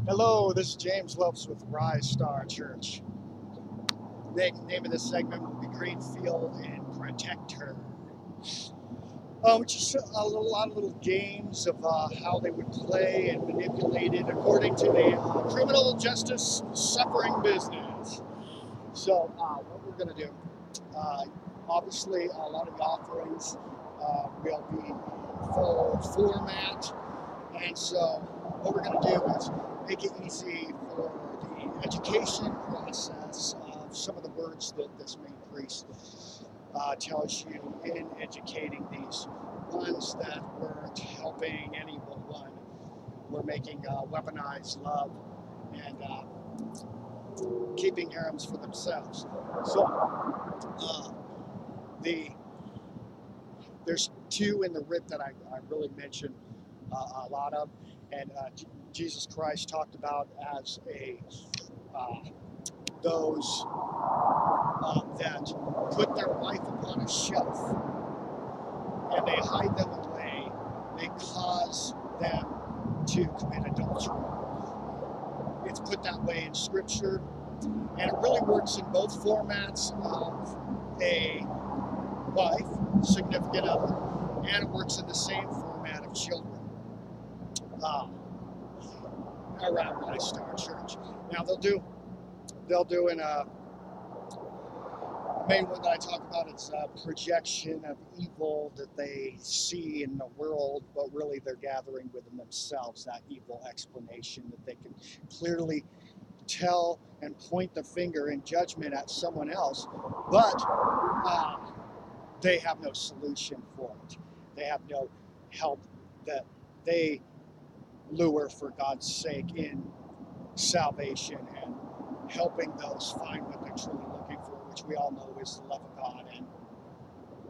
Hello, this is James Lopes with Rise Star Church. The name of this segment will be Greenfield and Protecther. Just a lot of little games of how they would play and manipulate it according to the criminal justice suffering business. So what we're going to do, obviously a lot of the offerings will be full format. And so what we're going to do is make it easy for the education process of some of the words that this main priest tells you in educating these ones that weren't helping anyone. We're making weaponized love and keeping harems for themselves. So there's two in the rip that I really mentioned a lot of, and Jesus Christ talked about as those that put their wife upon a shelf and they hide them away. They cause them to commit adultery. It's put that way in Scripture, and it really works in both formats of a wife, significant other, and it works in the same format of children around Rise Star Church. Now they'll do in a main one that I talk about is a projection of evil that they see in the world, but really they're gathering within themselves that evil explanation that they can clearly tell and point the finger in judgment at someone else, but they have no solution for it. They have no help that they lure for God's sake in salvation and helping those find what they're truly looking for, which we all know is the love of God, and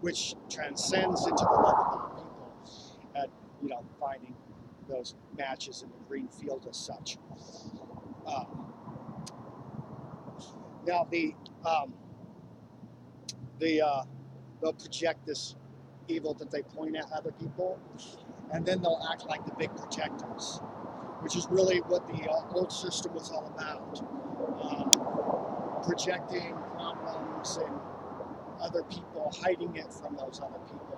which transcends into the love of all people, and finding those matches in the green field as such. Now they'll project this evil that they point at other people, and then they'll act like the big protectors, which is really what the old system was all about. Projecting problems and other people, hiding it from those other people,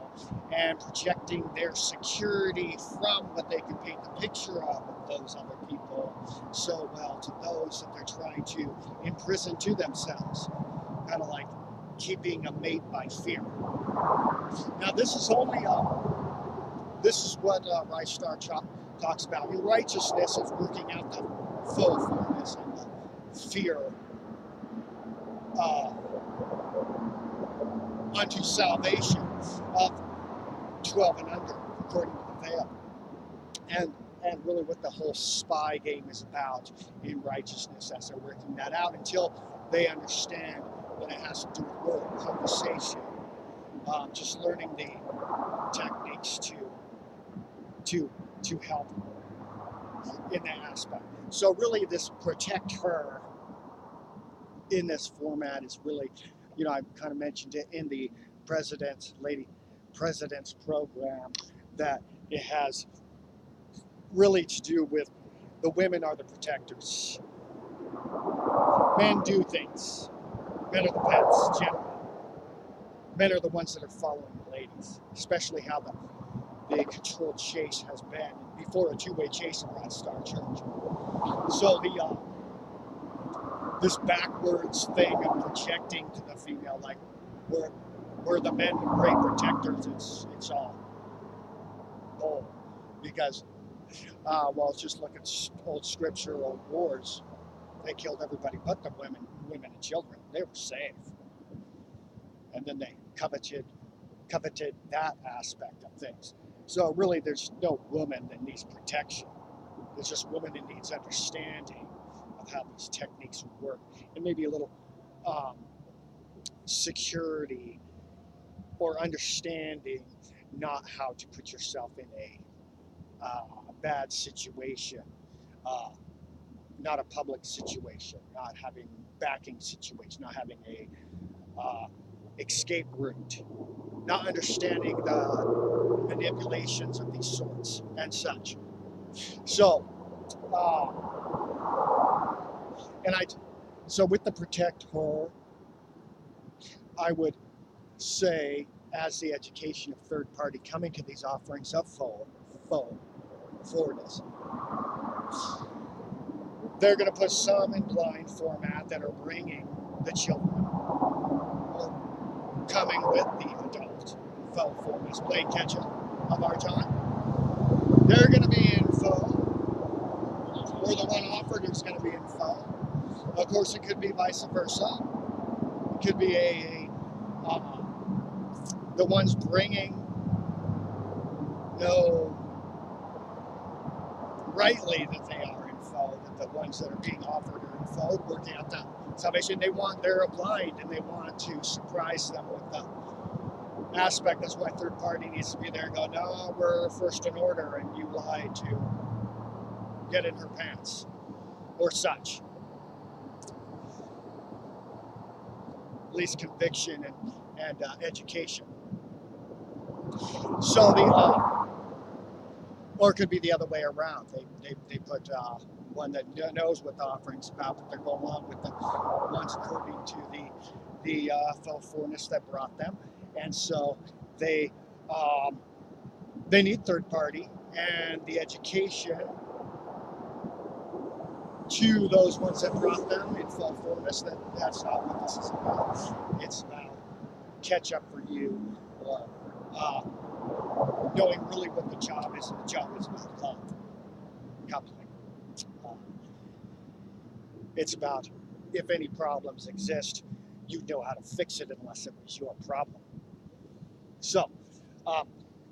and projecting their security from what they can paint the picture of those other people so well to those that they're trying to imprison to themselves, kind of like keeping a mate by fear. Now this is only this is what Rise Star talks about. Your righteousness is working out the full fullness and the fear unto salvation of 12 and under, according to the veil. And really what the whole spy game is about in righteousness as they're working that out until they understand that it has to do with word, conversation, just learning the techniques to help in that aspect. So really this Protecther in this format is really, I kind of mentioned it in the President's program, that it has really to do with the women are the protectors. Men do things. Men are the pets, generally. Men are the ones that are following the ladies, especially how the controlled chase has been before a two-way chase in Rise Star Church. So this backwards thing of projecting to the female, like we're the men, the great protectors, it's all bull, because just look at old Scripture, old wars. They killed everybody but the women and children. They were safe, and then they coveted that aspect of things. So really, there's no woman that needs protection. There's just woman that needs understanding of how these techniques would work, and maybe a little security or understanding, not how to put yourself in a bad situation, not a public situation, not having backing situation, not having a escape route, not understanding the manipulations of these sorts and such. So And so with the Protecther, I would say, as the education of third party coming to these offerings of forwardness, they're going to put some in blind format that are bringing the children or coming with the adult faux forwardness, playing catch up of our time. They're going to be in faux, or the one offered is going to be in faux. Of course, it could be vice versa. It could be the ones bringing know rightly that they are in faux, that the ones that are being offered are in faux, working out the salvation. They're blind and they want to surprise them with the aspect. That's why third party needs to be there and go, no, we're first in order, and you lied to get in her pants or such. At least conviction and education. So or it could be the other way around. They put one that knows what the offering's about, but they're going along with the ones according to the faux forwardness that brought them, and so they need third party and the education to those ones that brought them in faux forwardness. That's not what this is about. It's about catch up for you, or knowing really what the job is, and the job is about love, coupling. It's about, if any problems exist, you know how to fix it unless it was your problem. So,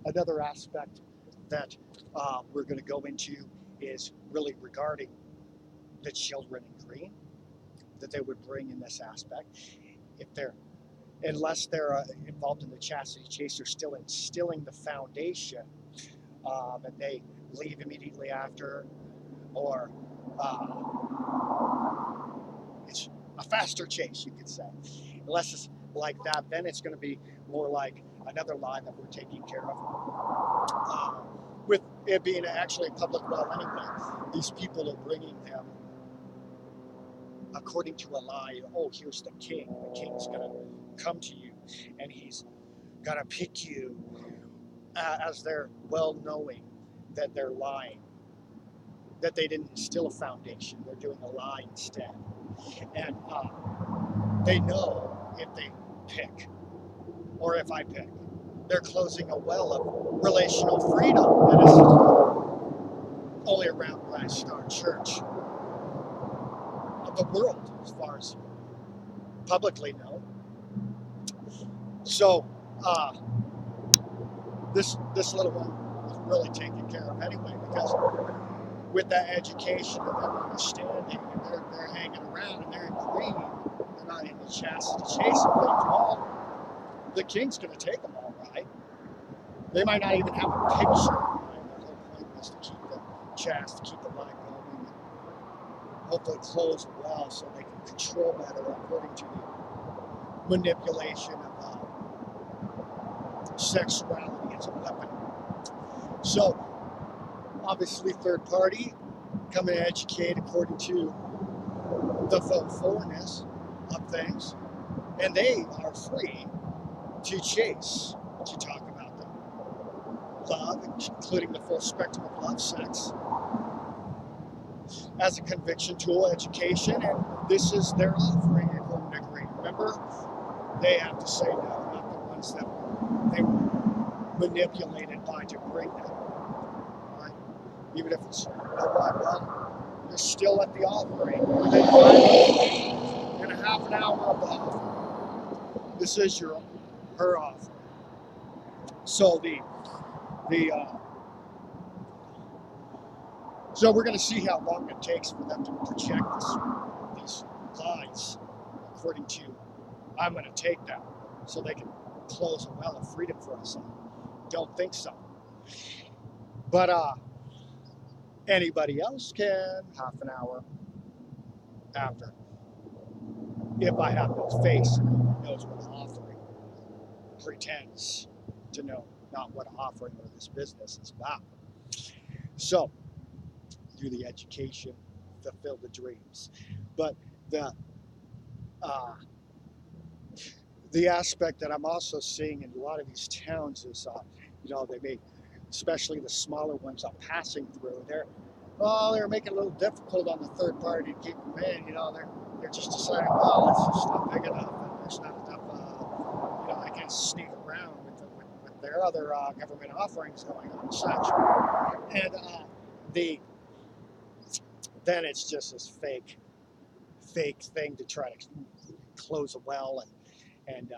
another aspect that we're going to go into is really regarding the children in green that they would bring in this aspect. Unless they're involved in the chastity chase, they're still instilling the foundation, and they leave immediately after, or it's a faster chase, you could say. Unless it's like that, then it's going to be more like another lie that we're taking care of. With it being actually a public well anyway, these people are bringing them according to a lie. Oh, here's the king. The king's going to come to you, and he's going to pick you, as they're well knowing that they're lying, that they didn't instill a foundation. They're doing a lie instead. And they know if they pick, or if I pick, they're closing a well of relational freedom that is only around Christ Star Church of the world, as far as publicly known. So this little one is really taken care of anyway, because with that education and that understanding, and they're hanging around and they're in green, they're not in the chastity chase and things. Well, the king's going to take them all right. They might not even have a picture. Right? The whole point was to keep the chast, to keep the line going, and hopefully close well so they can control better according to the manipulation of sexuality as a weapon. So, obviously, third party come and educate according to the faux forwardness of things, and they are free to chase, to talk about the love, including the full spectrum of love, sex, as a conviction tool, education, and this is their offering according to Green. Remember, they have to say no, not the ones that they were manipulated by to bring them. Right? Even if it's, well, you're still at the offering within 5 minutes and a half an hour of the offering. This is her offering. So so we're going to see how long it takes for them to project these lies according to, I'm going to take them so they can close a well of freedom for us. Don't think so. But anybody else can half an hour after. If I have no face and knows what an offering pretends to know not what an offering or this business is about. So, through the education, fulfill the dreams. But the uh, the aspect that I'm also seeing in a lot of these towns is, they may, especially the smaller ones I'm passing through, they're making it a little difficult on the third party to keep them in. They're just deciding, well, it's just not big enough, and there's not enough, I can sneak around with their other government offerings going on and such. And then it's just this fake thing to try to close a well and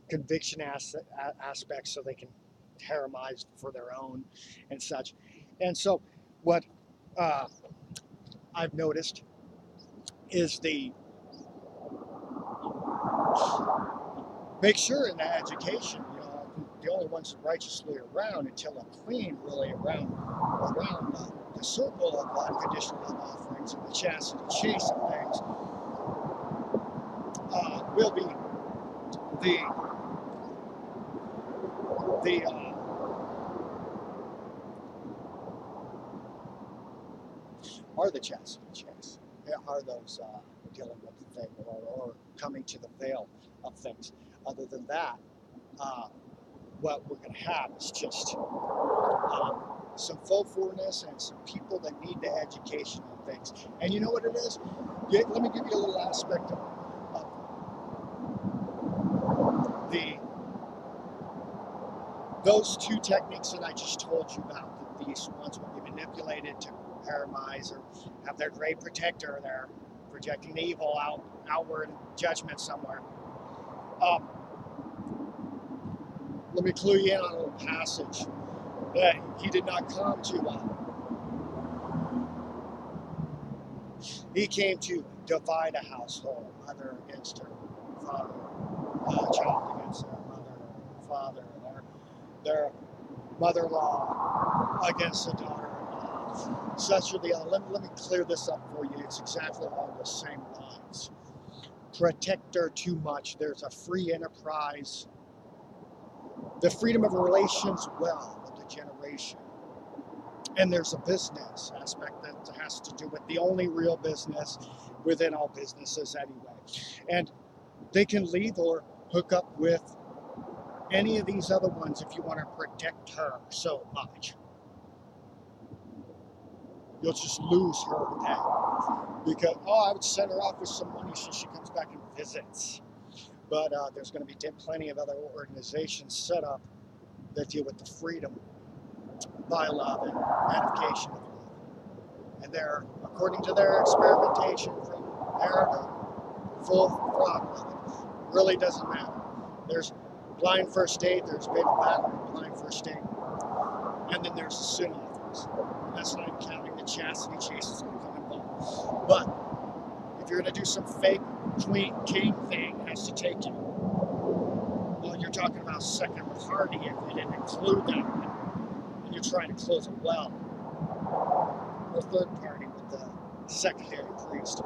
conviction aspects so they can haramize for their own and such. And so what I've noticed is make sure in that education, the only ones righteously around until a clean really around the circle of unconditional love offerings and the chastity chase of things will be the are the chastity chase. Are those dealing with the thing or coming to the veil of things. Other than that, what we're going to have is just some faux forness and some people that need the education on things. And you know what it is? Let me give you a little aspect of those two techniques that I just told you about. That these ones will be manipulated to haramize or have their great protector there, projecting the evil outward judgment somewhere. Let me clue you in on a little passage that he did not come to. He came to divide a household, mother against her father, child against their mother, father, their mother-in-law against the daughter-in-law. Such are the other. Let me clear this up for you. It's exactly along the same lines. Protector too much. There's a free enterprise. The freedom of relations well with the generation. And there's a business aspect that has to do with the only real business within all businesses anyway. And they can leave or hook up with any of these other ones if you want to protect her so much. You'll just lose her then. Because, I would send her off with some money so she comes back and visits. But there's going to be plenty of other organizations set up that deal with the freedom by love and ratification of love. And they're, according to their experimentation from there to full throttle of it, really doesn't matter. There's blind first aid, there's baby battle, blind first aid, and then there's the sin offerings. That's not even counting the chastity chases that come involved. But if you're going to do some fake queen king thing, it has to take you. Well, you're talking about second party if you didn't include that, and you're trying to close a well, or third party with the secondary priest,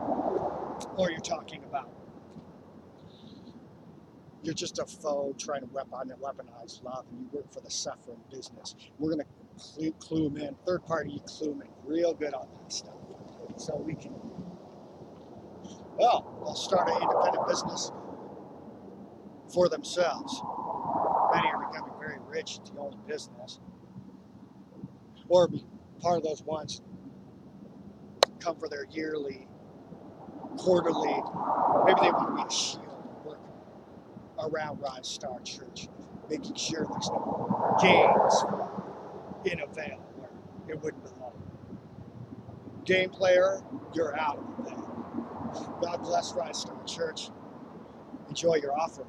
or you're talking about you're just a foe trying to weaponize love, and you work for the suffering business. We're going to clue them in, third party, you clue them in real good on that stuff, so we can, they'll start an independent business for themselves. Many are becoming very rich at the only business, or be part of those ones come for their yearly, quarterly, maybe they want to be a shield and work around Rise Star Church, making sure there's no games in a veil where it wouldn't belong. Game player, you're out of the veil. God bless Rise Star Church. Enjoy your offering.